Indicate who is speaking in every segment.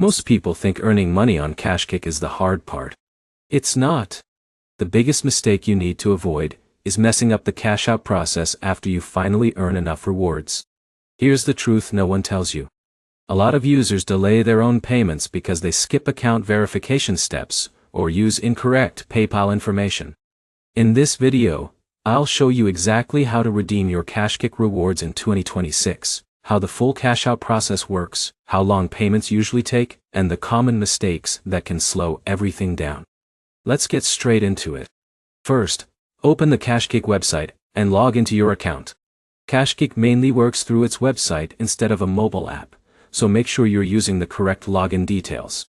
Speaker 1: Most people think earning money on KashKick is the hard part. It's not. The biggest mistake you need to avoid is messing up the cash-out process after you finally earn enough rewards. Here's the truth no one tells you. A lot of users delay their own payments because they skip account verification steps or use incorrect PayPal information. In this video, I'll show you exactly how to redeem your KashKick rewards in 2026, how the full cash-out process works, how long payments usually take, and the common mistakes that can slow everything down. Let's get straight into it. First, open the KashKick website and log into your account. KashKick mainly works through its website instead of a mobile app, so make sure you're using the correct login details.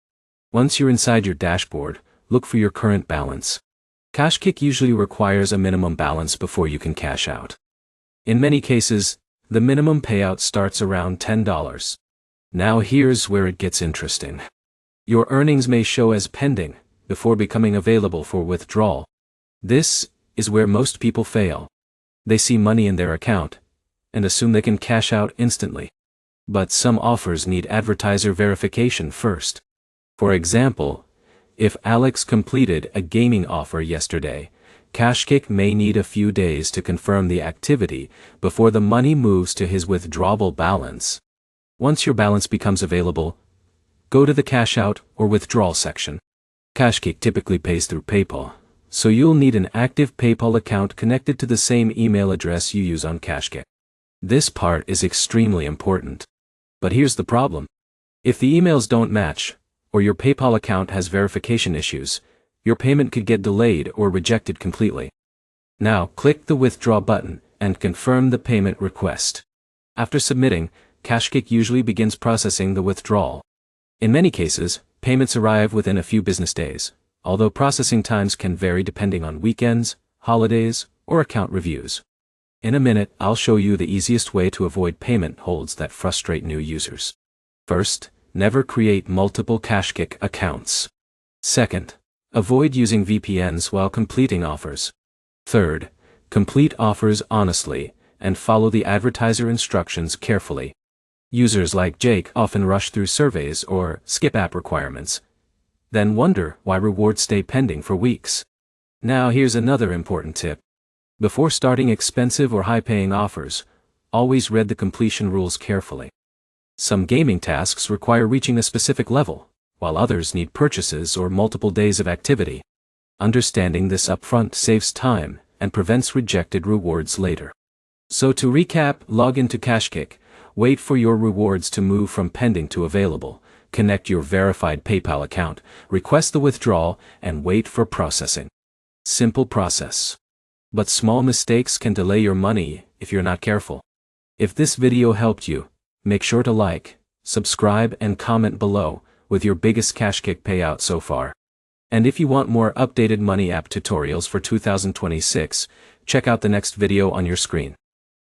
Speaker 1: Once you're inside your dashboard, look for your current balance. KashKick usually requires a minimum balance before you can cash out. In many cases, the minimum payout starts around $10. Now here's where it gets interesting. Your earnings may show as pending before becoming available for withdrawal. This is where most people fail. They see money in their account and assume they can cash out instantly. But some offers need advertiser verification first. For example, if Alex completed a gaming offer yesterday, KashKick may need a few days to confirm the activity before the money moves to his withdrawable balance. Once your balance becomes available, go to the cash out or withdrawal section. KashKick typically pays through PayPal, so you'll need an active PayPal account connected to the same email address you use on KashKick. This part is extremely important. But here's the problem. If the emails don't match, or your PayPal account has verification issues, your payment could get delayed or rejected completely. Now, click the Withdraw button and confirm the payment request. After submitting, KashKick usually begins processing the withdrawal. In many cases, payments arrive within a few business days, although processing times can vary depending on weekends, holidays, or account reviews. In a minute, I'll show you the easiest way to avoid payment holds that frustrate new users. First, never create multiple KashKick accounts. Second, avoid using VPNs while completing offers. Third, complete offers honestly and follow the advertiser instructions carefully. Users like Jake often rush through surveys or skip app requirements, then wonder why rewards stay pending for weeks. Now here's another important tip. Before starting expensive or high-paying offers, always read the completion rules carefully. Some gaming tasks require reaching a specific level, while others need purchases or multiple days of activity. Understanding this upfront saves time and prevents rejected rewards later. So to recap, log into KashKick, wait for your rewards to move from pending to available, connect your verified PayPal account, request the withdrawal, and wait for processing. Simple process. But small mistakes can delay your money if you're not careful. If this video helped you, make sure to like, subscribe, and comment below with your biggest KashKick payout so far. And if you want more updated money app tutorials for 2026, check out the next video on your screen.